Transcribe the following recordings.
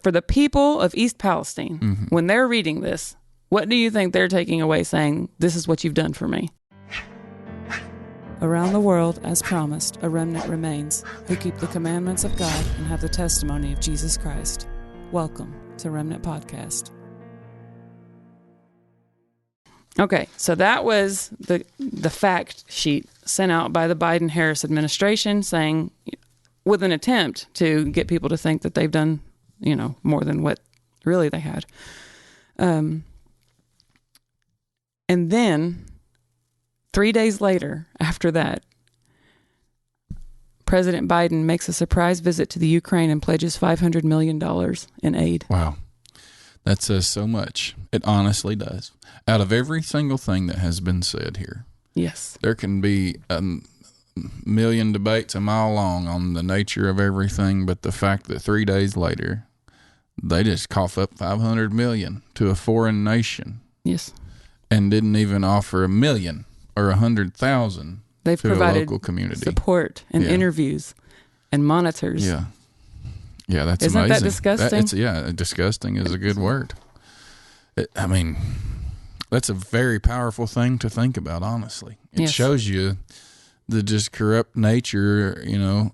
For the people of East Palestine, when they're reading this, what do you think they're taking away saying, this is what you've done for me? Around the world, as promised, a remnant remains who keep the commandments of God and have the testimony of Jesus Christ. Welcome to Remnant Podcast. Okay, so that was the fact sheet sent out by the Biden-Harris administration saying, with an attempt to get people to think that they've done, more than what really they had. And then 3 days later, after that, President Biden makes a surprise visit to the Ukraine and pledges $500 million in aid. Wow. That says so much. It honestly does. Out of every single thing that has been said here, yes, there can be a million debates a mile long on the nature of everything, but the fact that 3 days later, they just cough up $500 million to a foreign nation. Yes. And didn't even offer $1 million or $100,000 They've to provided a local community. Support and interviews and monitors. Yeah. Yeah, that's Isn't amazing. That disgusting? Disgusting is a good word. That's a very powerful thing to think about, honestly. It shows you the just corrupt nature,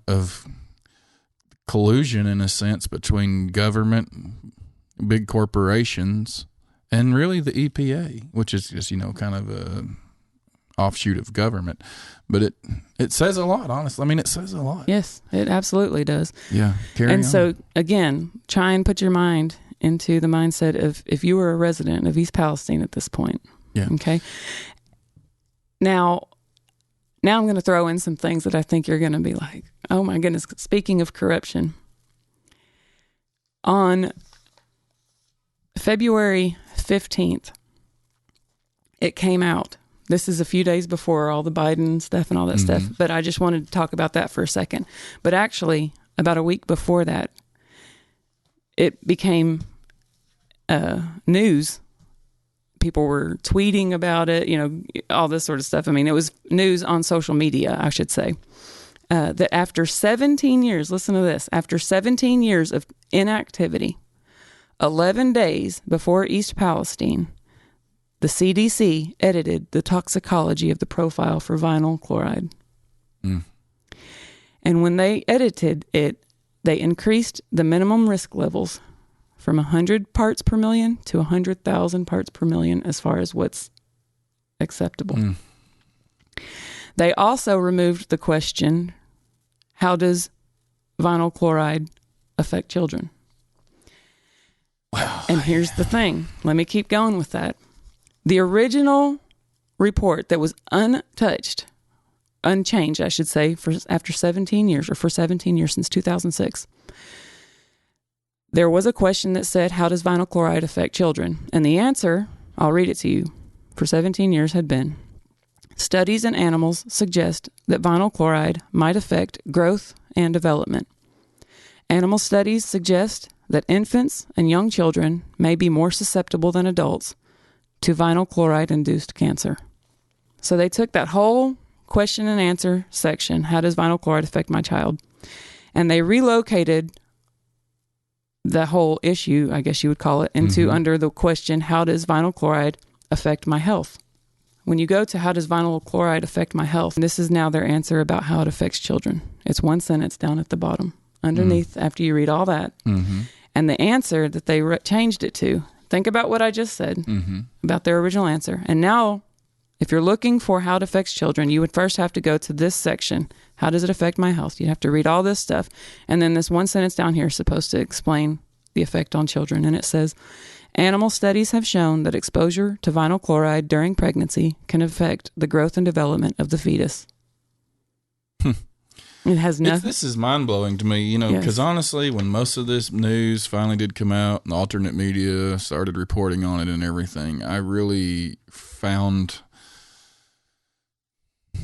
of collusion in a sense between government, big corporations, and really the EPA, which is just, kind of a offshoot of government. But it says a lot, honestly. It says a lot. Yes, it absolutely does. Yeah, carry on. So, again, try and put your mind into the mindset of if you were a resident of East Palestine at this point. Yeah. Okay? Now I'm going to throw in some things that I think you're going to be like, oh my goodness. Speaking of corruption, on February 15th, it came out. This is a few days before all the Biden stuff and all that stuff, but I just wanted to talk about that for a second. But actually, about a week before that, it became news. People were tweeting about it, all this sort of stuff. It was news on social media, I should say, that after 17 years, listen to this, after 17 years of inactivity, 11 days before East Palestine, the CDC edited the toxicology of the profile for vinyl chloride. And when they edited it, they increased the minimum risk levels from 100 parts per million to 100,000 parts per million as far as what's acceptable. They also removed the question, how does vinyl chloride affect children? Wow. And here's the thing. Let me keep going with that. The original report that was unchanged, I should say, after 17 years, or for 17 years since 2006, there was a question that said, how does vinyl chloride affect children? And the answer, I'll read it to you, for 17 years had been, studies in animals suggest that vinyl chloride might affect growth and development. Animal studies suggest that infants and young children may be more susceptible than adults to vinyl chloride-induced cancer. So they took that whole question and answer section, how does vinyl chloride affect my child? And they relocated the whole issue, I guess you would call it, into under the question, how does vinyl chloride affect my health? When you go to how does vinyl chloride affect my health, this is now their answer about how it affects children. It's one sentence down at the bottom, underneath, after you read all that. And the answer that they changed it to, think about what I just said about their original answer. And now, if you're looking for how it affects children, you would first have to go to this section. How does it affect my health? You have to read all this stuff. And then this one sentence down here is supposed to explain the effect on children. And it says, animal studies have shown that exposure to vinyl chloride during pregnancy can affect the growth and development of the fetus. It has nothing. This is mind-blowing to me, because honestly, when most of this news finally did come out and the alternate media started reporting on it and everything, I really found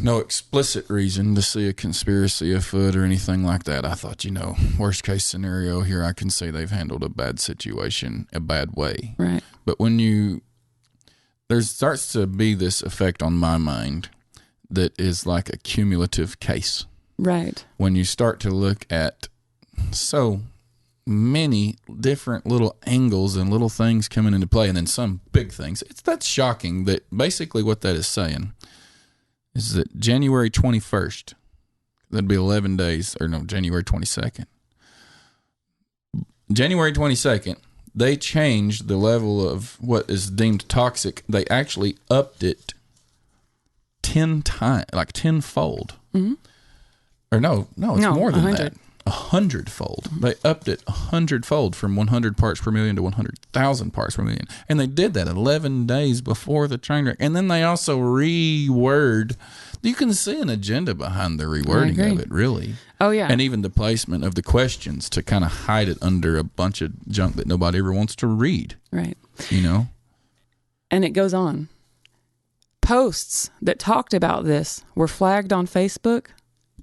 no explicit reason to see a conspiracy afoot or anything like that. I thought, worst case scenario here, I can say they've handled a bad situation a bad way. Right. But when there starts to be this effect on my mind that is like a cumulative case. Right. When you start to look at, so many different little angles and little things coming into play, and then some big things. That's shocking that basically what that is saying is that January 21st, that'd be 11 days, or no, January 22nd. January 22nd, they changed the level of what is deemed toxic. They actually upped it 10 times, like tenfold. Mm-hmm. Or no, it's more than 100. That. 100-fold. They upped it 100-fold from 100 parts per million to 100,000 parts per million. And they did that 11 days before the train wreck. And then they also reword. You can see an agenda behind the rewording of it, really. Oh, yeah. And even the placement of the questions to kind of hide it under a bunch of junk that nobody ever wants to read. Right. You know? And it goes on. Posts that talked about this were flagged on Facebook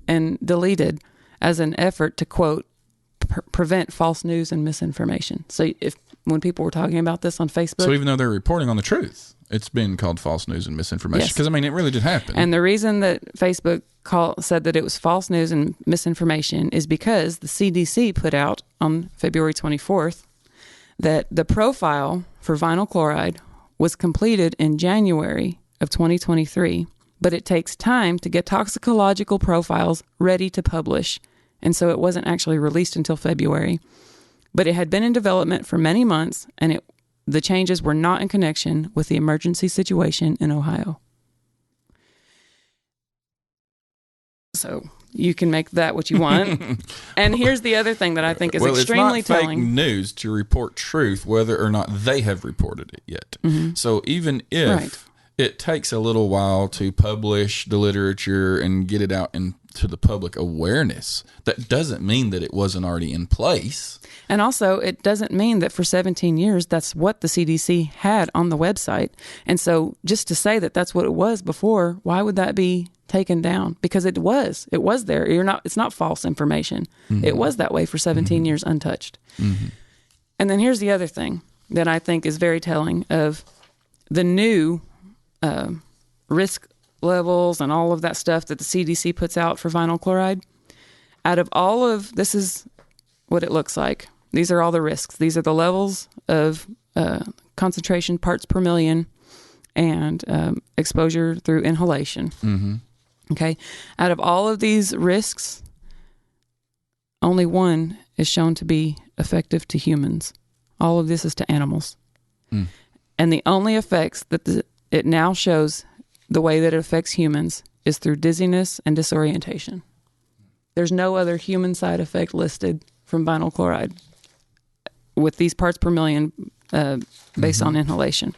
and deleted as an effort to, quote, prevent false news and misinformation. So when people were talking about this on Facebook. So even though they're reporting on the truth, it's been called false news and misinformation. Because, it really did happen. And the reason that Facebook said that it was false news and misinformation is because the CDC put out on February 24th that the profile for vinyl chloride was completed in January of 2023, but it takes time to get toxicological profiles ready to publish. And so it wasn't actually released until February. But it had been in development for many months, and the changes were not in connection with the emergency situation in Ohio. So you can make that what you want. And here's the other thing that I think is extremely telling. It's not fake news to report truth, whether or not they have reported it yet. Mm-hmm. So even if it takes a little while to publish the literature and get it out into the public awareness, that doesn't mean that it wasn't already in place. And also, it doesn't mean that for 17 years, that's what the CDC had on the website. And so just to say that that's what it was before, why would that be taken down? Because it was there. It's not false information. Mm-hmm. It was that way for 17 years untouched. Mm-hmm. And then here's the other thing that I think is very telling of the new risk levels and all of that stuff that the CDC puts out for vinyl chloride. Out of all of, this is what it looks like. These are all the risks. These are the levels of concentration parts per million and exposure through inhalation. Mm-hmm. Okay. Out of all of these risks, only one is shown to be effective to humans. All of this is to animals. Mm. And the only effects that it now shows the way that it affects humans is through dizziness and disorientation. There's no other human side effect listed from vinyl chloride with these parts per million based on inhalation.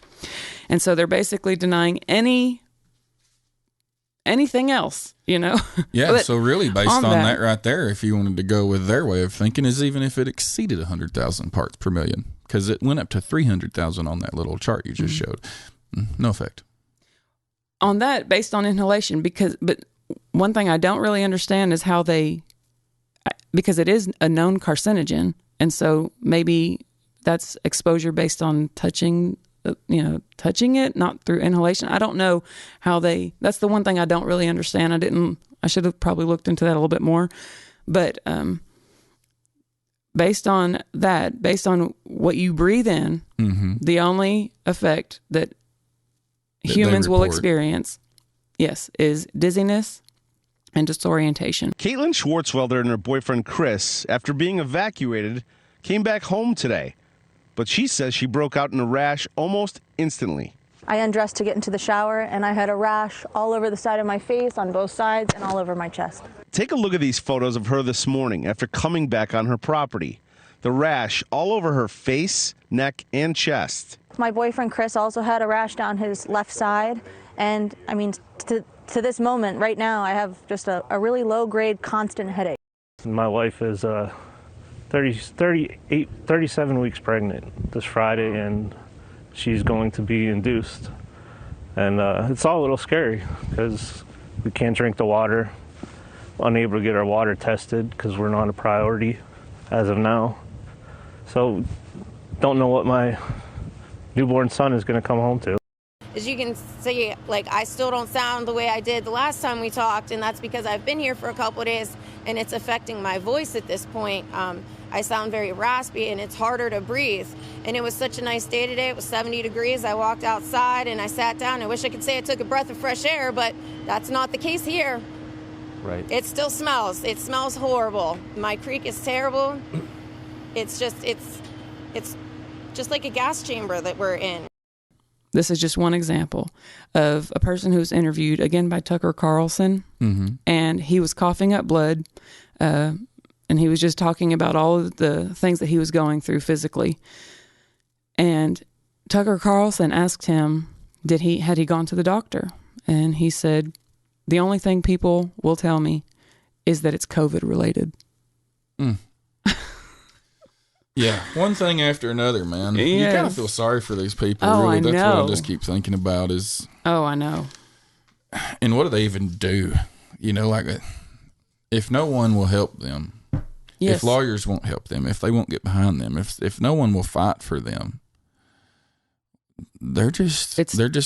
And so they're basically denying anything else, Yeah. So really based on that right there, if you wanted to go with their way of thinking, is even if it exceeded 100,000 parts per million, because it went up to 300,000 on that little chart you just showed. No effect. On that, based on inhalation, but one thing I don't really understand is how because it is a known carcinogen, and so maybe that's exposure based on touching it, not through inhalation. I don't know how that's the one thing I don't really understand. I should have probably looked into that a little bit more, but based on what you breathe in, the only effect that humans will experience, is dizziness and disorientation. Caitlin Schwartzwelder and her boyfriend Chris, after being evacuated, came back home today. But she says she broke out in a rash almost instantly. I undressed to get into the shower, and I had a rash all over the side of my face, on both sides, and all over my chest. Take a look at these photos of her this morning after coming back on her property. The rash all over her face, neck, and chest. My boyfriend Chris also had a rash down his left side, and to this moment right now I have just a really low-grade constant headache. My wife is 37 weeks pregnant this Friday, and she's going to be induced. And it's all a little scary because we can't drink the water, unable to get our water tested because we're not a priority as of now. So don't know what my newborn son is going to come home to. As you can see, I still don't sound the way I did the last time we talked, and that's because I've been here for a couple of days, and it's affecting my voice at this point. I sound very raspy and it's harder to breathe. And it was such a nice day today. It was 70 degrees. I walked outside and I sat down. I wish I could say I took a breath of fresh air, but that's not the case here. Right. It still smells. It smells horrible. My creek is terrible. It's just like a gas chamber that we're in. This is just one example of a person who was interviewed, again, by Tucker Carlson, and he was coughing up blood, and he was just talking about all of the things that he was going through physically. And Tucker Carlson asked him, had he gone to the doctor? And he said, the only thing people will tell me is that it's COVID related. Yeah, one thing after another, man. Yes. You kind of feel sorry for these people. Oh, really. I That's know. what I just keep thinking about is. Oh, I know. And what do they even do? You know, like if no one will help them, Yes. if lawyers won't help them, if they won't get behind them, if no one will fight for them, they're just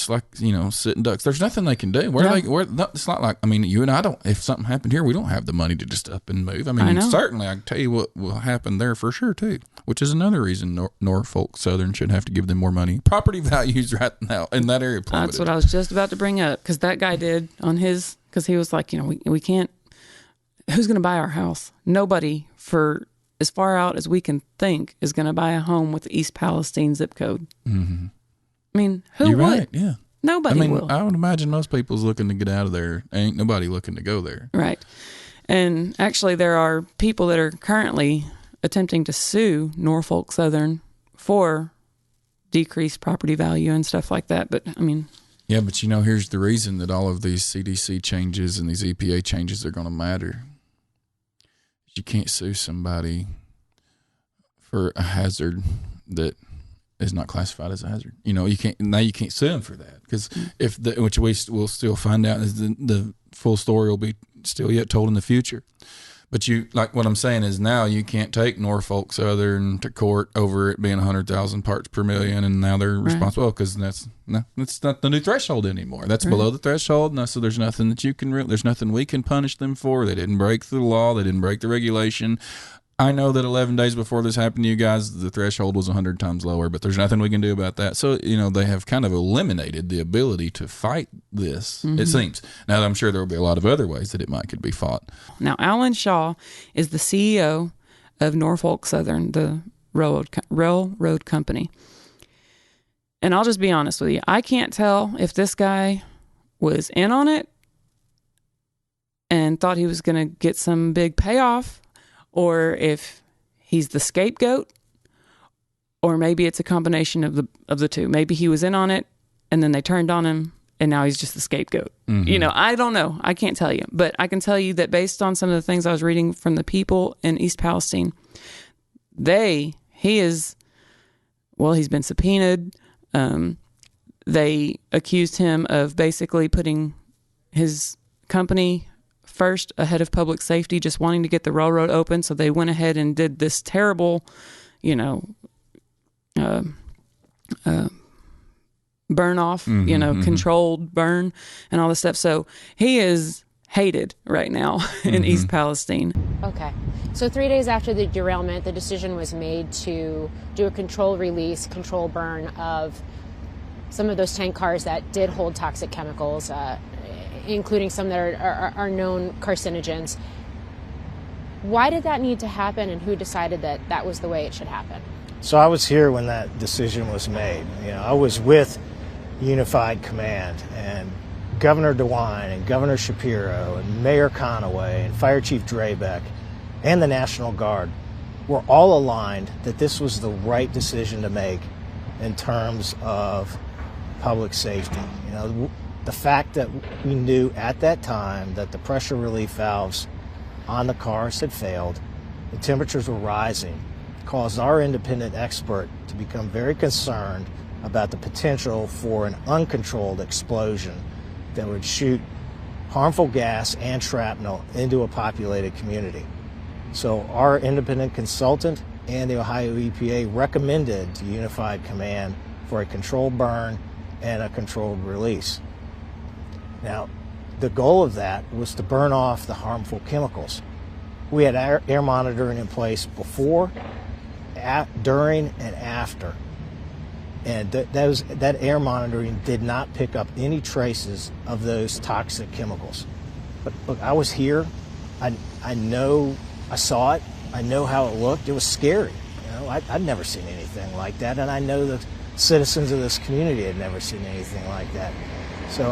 like, you know, sitting ducks. There's nothing they can do. It's not like, I mean, you and I don't, if something happened here, we don't have the money to just up and move. I mean, certainly I can tell you what will happen there for sure too, which is another reason Norfolk Southern should have to give them more money. Property values right now in that area plummeted. That's what I was just about to bring up, because that guy did on his, because he was like, you know, we can't, who's going to buy our house? Nobody, for as far out as we can think, is going to buy a home with the East Palestine zip code. Mm-hmm. I mean, who You're would? right, yeah. Nobody will. I would imagine most people's looking to get out of there. Ain't nobody looking to go there. Right. And actually, there are people that are currently attempting to sue Norfolk Southern for decreased property value and stuff like that. But, I mean... Yeah, but you know, here's the reason that all of these CDC changes and these EPA changes are going to matter. You can't sue somebody for a hazard that is not classified as a hazard. You know, you can't sue them for that, because which we will still find out is the full story will be still yet told in the future. But like what I'm saying is now you can't take Norfolk Southern to court over it being 100,000 parts per million, and now they're responsible because that's not the new threshold anymore. That's below the threshold. No, so there's nothing that there's nothing we can punish them for. They didn't break the law. They didn't break the regulation. I know that 11 days before this happened to you guys, the threshold was 100 times lower, but there's nothing we can do about that. So, you know, they have kind of eliminated the ability to fight this, it seems. Now, I'm sure there will be a lot of other ways that could be fought. Now, Alan Shaw is the CEO of Norfolk Southern, the railroad company. And I'll just be honest with you. I can't tell if this guy was in on it and thought he was going to get some big payoff, or if he's the scapegoat, or maybe it's a combination of the two. Maybe he was in on it and then they turned on him and now he's just the scapegoat. Mm-hmm. You know, I don't know. I can't tell you. But I can tell you that based on some of the things I was reading from the people in East Palestine, he's been subpoenaed. They accused him of basically putting his company first ahead of public safety, just wanting to get the railroad open. So they went ahead and did this terrible, you know, burn off, controlled burn and all this stuff. So he is hated right now in East Palestine. Okay. So 3 days after the derailment, the decision was made to do a controlled release, control burn of some of those tank cars that did hold toxic chemicals, including some that are known carcinogens. Why did that need to happen, and who decided that that was the way it should happen? So I was here when that decision was made. You know, I was with Unified Command, and Governor DeWine and Governor Shapiro and Mayor Conaway and Fire Chief Draybeck and the National Guard were all aligned that this was the right decision to make in terms of public safety. You know, the fact that we knew at that time that the pressure relief valves on the cars had failed, the temperatures were rising, caused our independent expert to become very concerned about the potential for an uncontrolled explosion that would shoot harmful gas and shrapnel into a populated community. So our independent consultant and the Ohio EPA recommended to Unified Command for a controlled burn and a controlled release. Now, the goal of that was to burn off the harmful chemicals. We had air monitoring in place before, during, and after. And that air monitoring did not pick up any traces of those toxic chemicals. But look, I was here. I know, I saw it. I know how it looked. It was scary. I'd never seen anything like that, and I know the citizens of this community had never seen anything like that. So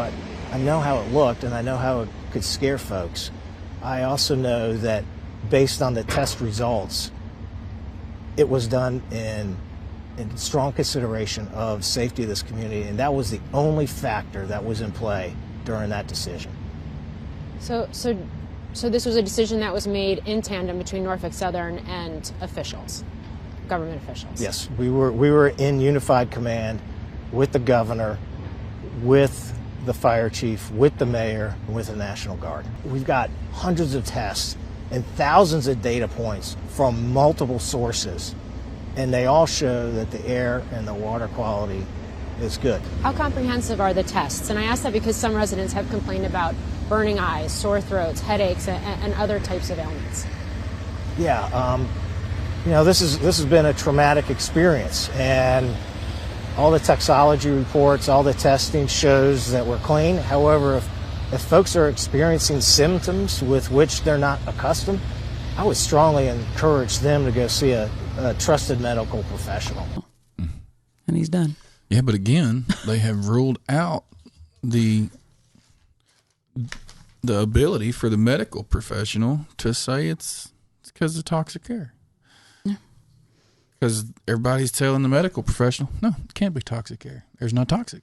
I know how it looked, and I know how it could scare folks. I also know that based on the test results, it was done in strong consideration of safety of this community, and that was the only factor that was in play during that decision. So this was a decision that was made in tandem between Norfolk Southern and officials, government officials. Yes, we were in unified command with the governor, with the fire chief, with the mayor, and with the National Guard. We've got hundreds of tests and thousands of data points from multiple sources, and they all show that the air and the water quality is good. How comprehensive are the tests? And I ask that because some residents have complained about burning eyes, sore throats, headaches, and other types of ailments. Yeah, this has been a traumatic experience, and all the toxicology reports, all the testing shows that we're clean. However, if folks are experiencing symptoms with which they're not accustomed, I would strongly encourage them to go see a trusted medical professional. And he's done. Yeah, but again, they have ruled out the ability for the medical professional to say it's because of toxic air. Because everybody's telling the medical professional, no, it can't be toxic air. There's not toxic.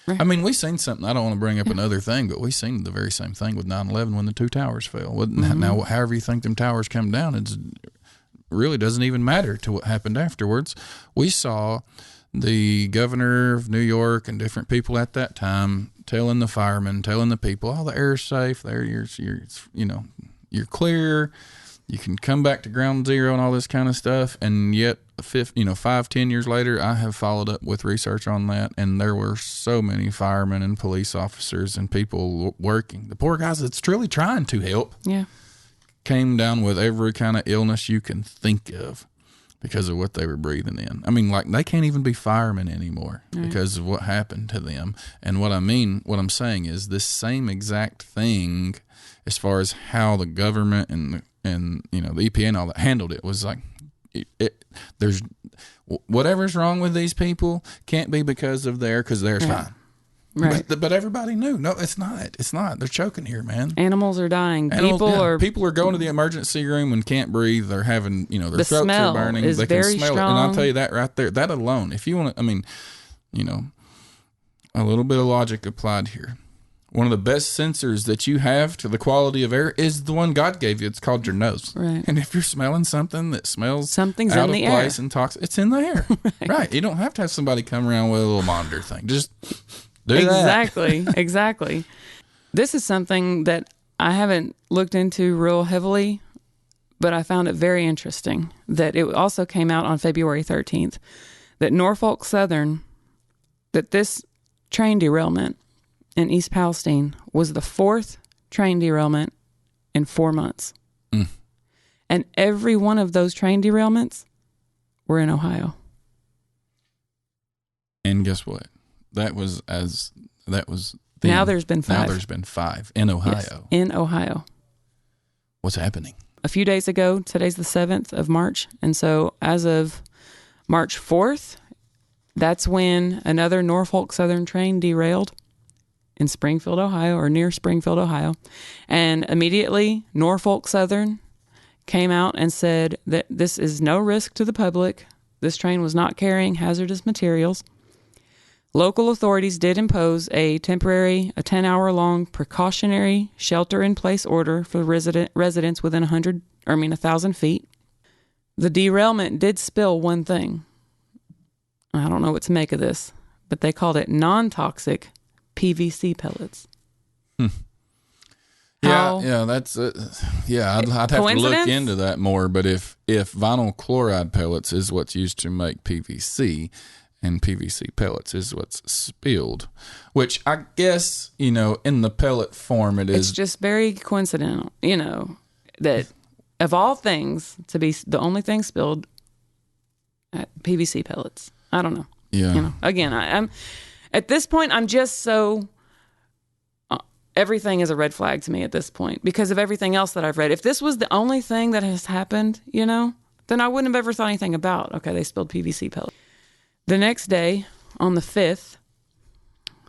Right. I mean, we've seen something. I don't want to bring up another thing, but we've seen the very same thing with 9/11 when the two towers fell. Now, however you think them towers come down, it really doesn't even matter to what happened afterwards. We saw the governor of New York and different people at that time telling the firemen, telling the people, "Oh, the air's safe. There, you're clear. You can come back to ground zero," and all this kind of stuff. And yet, 5-10 years later, I have followed up with research on that, and there were so many firemen and police officers and people working. The poor guys that's truly trying to help came down with every kind of illness you can think of because of what they were breathing in. I mean, like, they can't even be firemen anymore because of what happened to them. And what I'm saying is this same exact thing as far as how the government and the EPA and all that handled it was like, there's whatever's wrong with these people can't be because of because theirs fine. Right. But everybody knew. No, it's not. It's not. They're choking here, man. Animals are dying. People are going to the emergency room and can't breathe. They're having, their the throats are burning. They can smell it. And I'll tell you that right there, that alone, if you want to, a little bit of logic applied here. One of the best sensors that you have to the quality of air is the one God gave you. It's called your nose. Right. And if you're smelling something that smells something's out in of the place air. and toxic, it's in the air. Right. You don't have to have somebody come around with a little monitor thing. Just do that. Exactly. This is something that I haven't looked into real heavily, but I found it very interesting that it also came out on February 13th that Norfolk Southern, that this train derailment in East Palestine was the fourth train derailment in 4 months. And every one of those train derailments were in Ohio. And guess what? Now there's been 5. Now there's been 5 in Ohio. Yes, in Ohio. What's happening? A few days ago, today's the 7th of March, and so as of March 4th, that's when another Norfolk Southern train derailed in Springfield, Ohio, or near Springfield, Ohio. And immediately, Norfolk Southern came out and said that this is no risk to the public. This train was not carrying hazardous materials. Local authorities did impose a 10-hour-long precautionary shelter-in-place order for residents within 1,000 feet. The derailment did spill one thing. I don't know what to make of this, but they called it non-toxic PVC pellets. Yeah, that's I'd have to look into that more. But if vinyl chloride pellets is what's used to make PVC, and PVC pellets is what's spilled, which I guess in the pellet form it's just very coincidental, that of all things, to be the only thing spilled, PVC pellets. I don't know. Yeah. You know, again, I'm at this point, I'm just so, everything is a red flag to me at this point because of everything else that I've read. If this was the only thing that has happened, you know, then I wouldn't have ever thought anything about, okay, they spilled PVC pellets. The next day, on the 5th,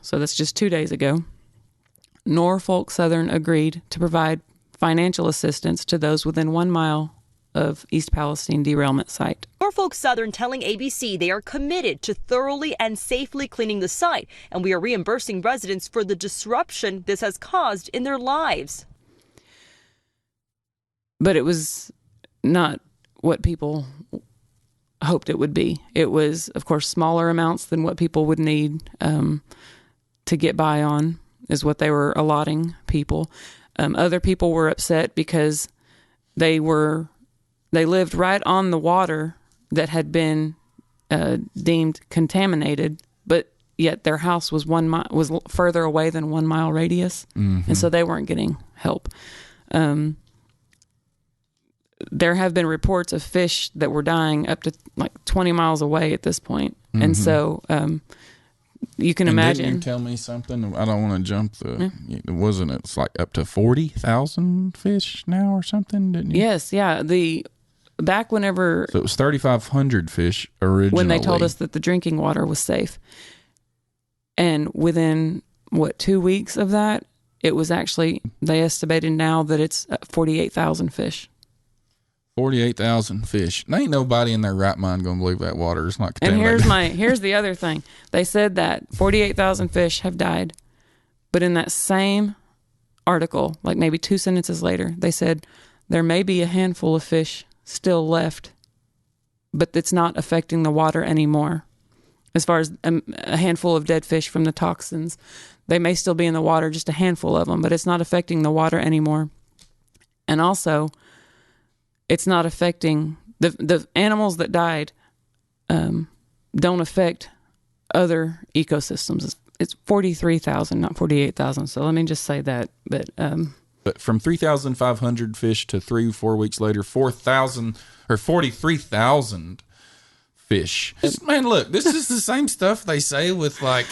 so that's just 2 days ago, Norfolk Southern agreed to provide financial assistance to those within 1 mile of East Palestine derailment site. Norfolk Southern telling ABC they are committed to thoroughly and safely cleaning the site, and we are reimbursing residents for the disruption this has caused in their lives. But it was not what people hoped it would be. It was, of course, smaller amounts than what people would need to get by on, is what they were allotting people. Other people were upset because they lived right on the water that had been deemed contaminated, but yet their house was was further away than 1 mile radius, and so they weren't getting help. There have been reports of fish that were dying up to like 20 miles away at this point, and so you can imagine. Didn't you tell me something? I don't want to jump wasn't it? It's like up to 40,000 fish now or something, didn't you? Yes, yeah. Back whenever. So it was 3,500 fish originally. When they told us that the drinking water was safe. And within, 2 weeks of that, it was actually, they estimated now that it's 48,000 fish. 48,000 fish. There ain't nobody in their right mind going to believe that water is not contaminated. And here's the other thing. They said that 48,000 fish have died. But in that same article, like maybe 2 sentences later, they said there may be a handful of fish still left, but it's not affecting the water anymore. As far as a handful of dead fish from the toxins, they may still be in the water, just a handful of them, but it's not affecting the water anymore. And also, it's not affecting the animals that died. Don't affect other ecosystems. It's 43,000, not 48,000. So let me just say that. But from 3,500 fish to 3-4 weeks later, 4,000 or 43,000 fish. Man, look, this is the same stuff they say with like,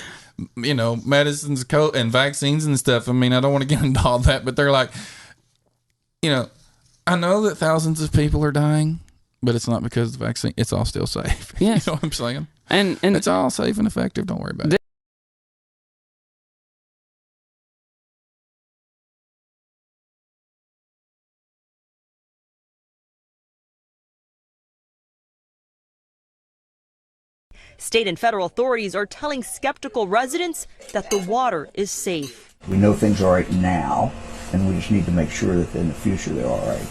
you know, medicines and vaccines and stuff. I mean, I don't want to get into all that, but they're like, you know, I know that thousands of people are dying, but it's not because of the vaccine. It's all still safe. Yes. You know what I'm saying? And it's all safe and effective. Don't worry about it. State and federal authorities are telling skeptical residents that the water is safe. We know things are all right now, and we just need to make sure that in the future they're all right.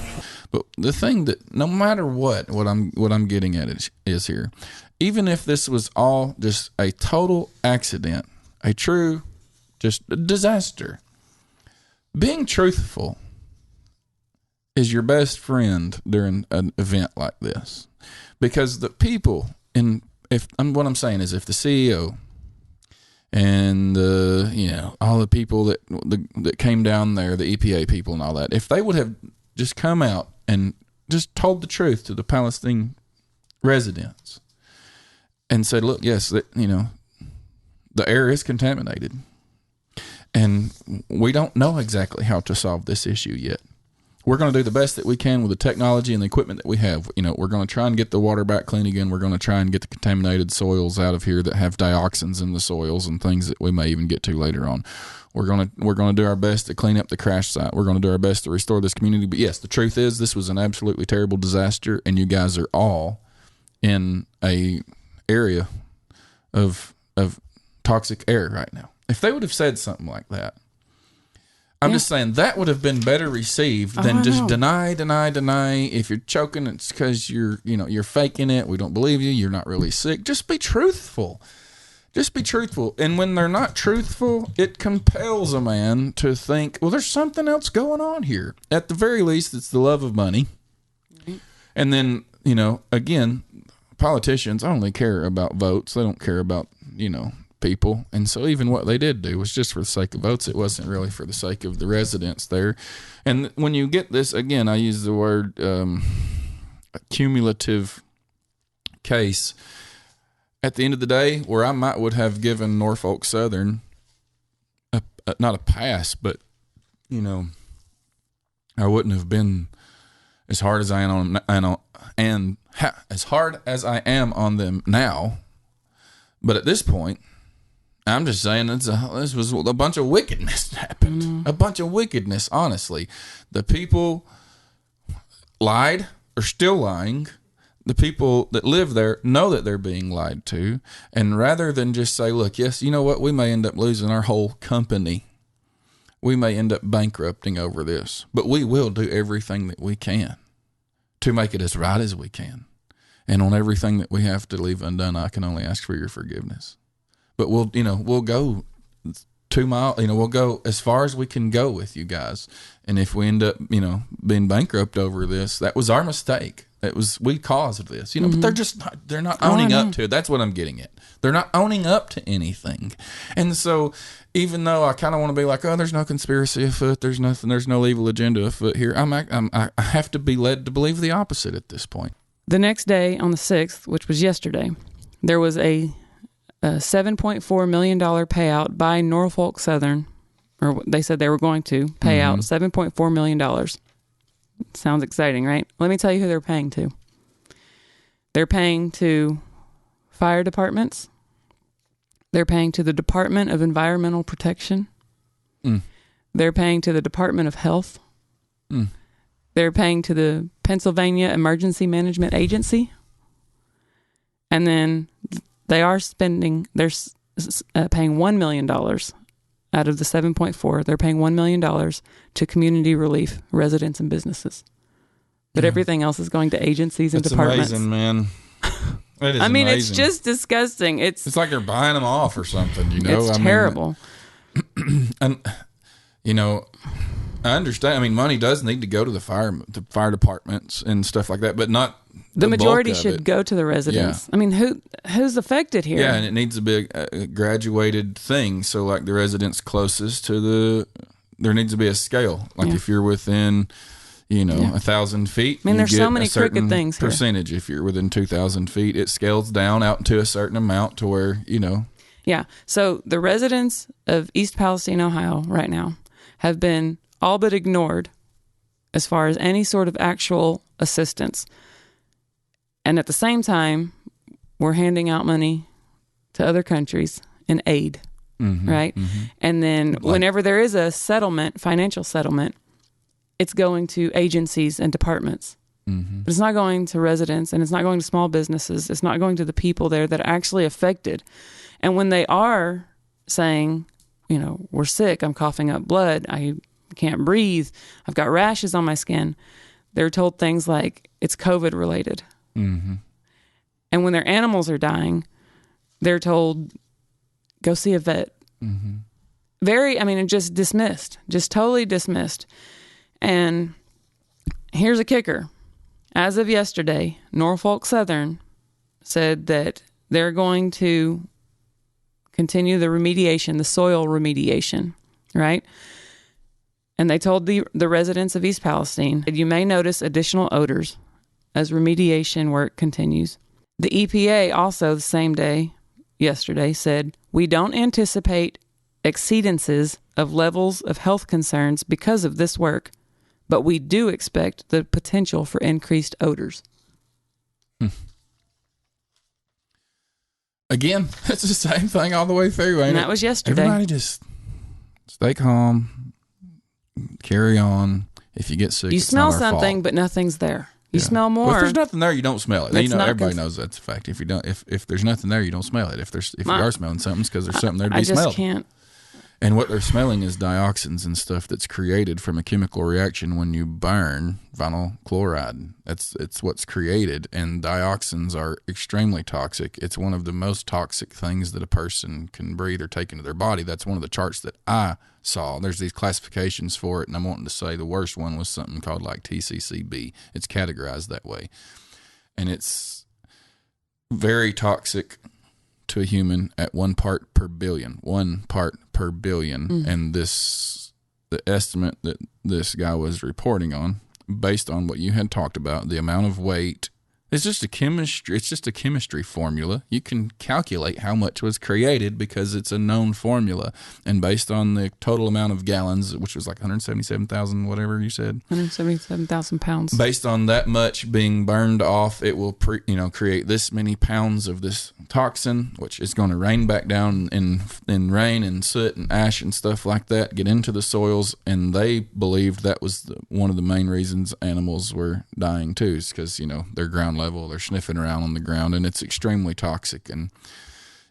But the thing that no matter what I'm getting at is here, even if this was all just a total accident, a true just disaster, being truthful is your best friend during an event like this, because the people what I'm saying is if the CEO and all the people that came down there, the EPA people and all that, if they would have just come out and just told the truth to the Palestine residents and said, look, yes, the air is contaminated and we don't know exactly how to solve this issue yet. We're going to do the best that we can with the technology and the equipment that we have. You know, we're going to try and get the water back clean again. We're going to try and get the contaminated soils out of here that have dioxins in the soils and things that we may even get to later on. We're going to do our best to clean up the crash site. We're going to do our best to restore this community. But yes, the truth is this was an absolutely terrible disaster, and you guys are all in a area of toxic air right now. If they would have said something like that, I'm just saying that would have been better received than just deny. If you're choking, it's because you're faking it. We don't believe you. You're not really sick. Just be truthful. Just be truthful. And when they're not truthful, it compels a man to think, well, there's something else going on here. At the very least, it's the love of money. Mm-hmm. And then, again, politicians only care about votes. They don't care about, people. And so even what they did do was just for the sake of votes. It wasn't really for the sake of the residents there. And when you get this, again, I use the word cumulative case. At the end of the day, where I would have given Norfolk Southern not a pass, but, you know, I wouldn't have been as hard as I am as hard as I am on them now. But at this point, I'm just saying this was a bunch of wickedness that happened. A bunch of wickedness, honestly. The people lied, are still lying. The people that live there know that they're being lied to. And rather than just say, look, yes, you know what, we may end up losing our whole company. We may end up bankrupting over this. But we will do everything that we can to make it as right as we can. And on everything that we have to leave undone, I can only ask for your forgiveness. But we'll go 2 miles, we'll go as far as we can go with you guys. And if we end up, being bankrupt over this, that was our mistake. We caused this, but they're not owning up to it. That's what I'm getting at. They're not owning up to anything. And so even though I kind of want to be like, oh, there's no conspiracy afoot, there's no evil agenda afoot here, I have to be led to believe the opposite at this point. The next day, on the 6th, which was yesterday, there was a $7.4 million payout by Norfolk Southern, or they said they were going to pay out $7.4 million. Sounds exciting, right? Let me tell you who they're paying to. They're paying to fire departments. They're paying to the Department of Environmental Protection. They're paying to the Department of Health. They're paying to the Pennsylvania Emergency Management Agency. And then they're paying $1 million out of the 7.4. They're paying $1 million to community relief residents and businesses. But everything else is going to agencies and departments. Amazing, man. It is amazing. It's just disgusting. It's like they're buying them off or something, It's terrible. And, I understand. Money does need to go to the fire departments and stuff like that, but not the majority should go to the residents. Yeah. Who's affected here? Yeah, and it needs to be a graduated thing. So, like the residents closest to there needs to be a scale. Like if you're within, 1,000 feet, there's so many crooked things here. Percentage. If you're within 2,000 feet, it scales down out to a certain amount to where Yeah. So the residents of East Palestine, Ohio, right now, have been all but ignored as far as any sort of actual assistance. And at the same time, we're handing out money to other countries in aid, right? And then whenever there is a settlement, financial settlement, it's going to agencies and departments. But it's not going to residents, and it's not going to small businesses. It's not going to the people there that are actually affected. And when they are saying, we're sick, I'm coughing up blood, I can't breathe, I've got rashes on my skin, they're told things like it's COVID related. And when their animals are dying, they're told, go see a vet. Just dismissed, just totally dismissed. And here's a kicker. As of yesterday, Norfolk Southern said that they're going to continue the remediation, the soil remediation, right? And they told the residents of East Palestine, you may notice additional odors as remediation work continues. The EPA also the same day, yesterday, said, we don't anticipate exceedances of levels of health concerns because of this work, but we do expect the potential for increased odors. Again, it's the same thing all the way through, ain't it? That was yesterday. Everybody just stay calm, carry on. If you get sick, you it's smell not our something, fault. But nothing's there. You smell more. Well, if there's nothing there, you don't smell it. Everybody good. knows that's a fact. If you don't, if there's nothing there, you don't smell it. If you are smelling something, it's because there's something there to be smelled. I just can't. And what they're smelling is dioxins and stuff that's created from a chemical reaction when you burn vinyl chloride. It's what's created, and dioxins are extremely toxic. It's one of the most toxic things that a person can breathe or take into their body. That's one of the charts that I saw. There's these classifications for it, and I'm wanting to say the worst one was something called like TCCB. It's categorized that way. And it's very toxic to a human at 1 part per billion. 1 part per billion. And the estimate that this guy was reporting on, based on what you had talked about, the amount of weight, it's just a chemistry formula. You can calculate how much was created because it's a known formula. And based on the total amount of gallons, which was like 177,000, whatever you said. 177,000 pounds. Based on that much being burned off, it will create this many pounds of this toxin, which is going to rain back down in rain and soot and ash and stuff like that, get into the soils. And they believed that was one of the main reasons animals were dying too, is because, they're ground level, they're sniffing around on the ground, and it's extremely toxic. And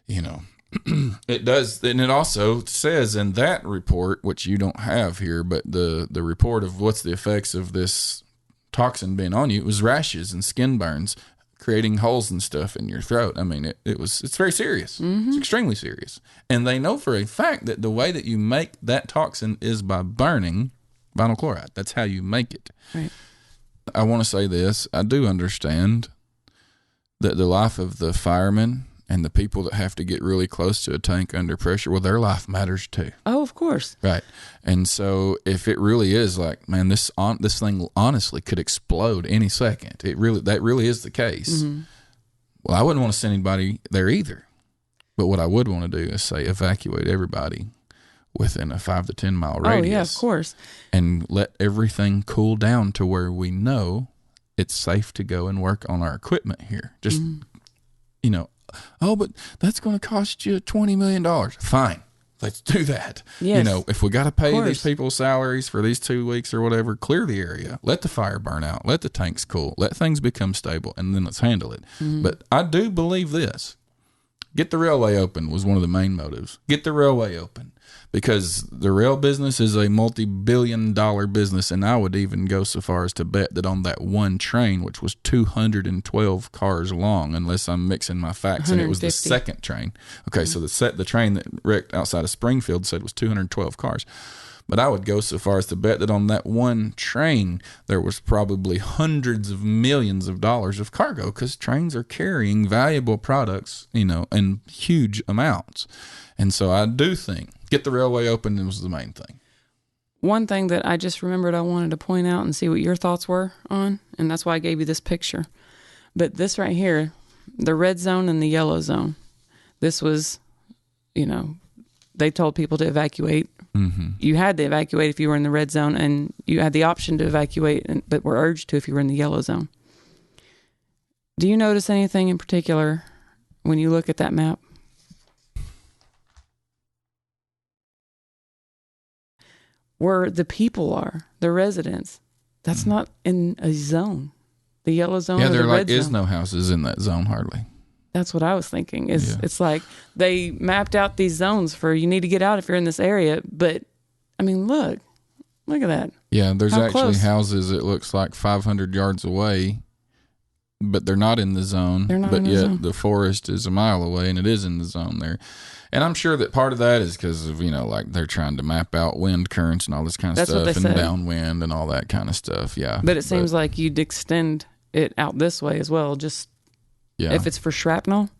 it does, and it also says in that report, which you don't have here, but the report of what's the effects of this toxin being on you, it was rashes and skin burns, creating holes and stuff in your throat. I mean, it's very serious. It's extremely serious. And they know for a fact that the way that you make that toxin is by burning vinyl chloride. That's how you make it. Right. I want to say this. I do understand that the life of the firemen and the people that have to get really close to a tank under pressure, well, their life matters too. Oh, of course. Right. And so if it really is like, man, this thing honestly could explode any second, that really is the case. Well, I wouldn't want to send anybody there either. But what I would want to do is say evacuate everybody within a 5 to 10 mile radius. Oh, yeah, of course. And let everything cool down to where we know it's safe to go and work on our equipment here. Just, but that's going to cost you $20 million. Fine. Let's do that. Yes. If we got to pay these people salaries for these 2 weeks or whatever, clear the area, let the fire burn out, let the tanks cool, let things become stable, and then let's handle it. But I do believe this. Get the railway open was one of the main motives. Get the railway open. Because the rail business is a multi-billion-dollar business, and I would even go so far as to bet that on that one train, which was 212 cars long, unless I'm mixing my facts, and it was the second train. Okay, so the train that wrecked outside of Springfield said was 212 cars. But I would go so far as to bet that on that one train, there was probably hundreds of millions of dollars of cargo, because trains are carrying valuable products, in huge amounts. And so I do think get the railway open was the main thing. One thing that I just remembered I wanted to point out and see what your thoughts were on, and that's why I gave you this picture. But this right here, the red zone and the yellow zone, this was, they told people to evacuate. You had to evacuate if you were in the red zone, and you had the option to evacuate, but were urged to if you were in the yellow zone. Do you notice anything in particular when you look at that map? Where the people are, the residents, that's not in a zone. The yellow zone. Yeah, or there the red is zone. no houses in that zone hardly. That's what I was thinking. It's like they mapped out these zones for you need to get out if you're in this area. But I mean, look at that. Yeah, there's How actually close? houses it looks like 500 yards away, but they're not in the zone. But yet the forest is a mile away, and it is in the zone there. And I'm sure that part of that is because of, like they're trying to map out wind currents and all this kind of That's what stuff, they and said. downwind and all that kind of stuff. Yeah. But it seems like you'd extend it out this way as well. Just if it's for shrapnel.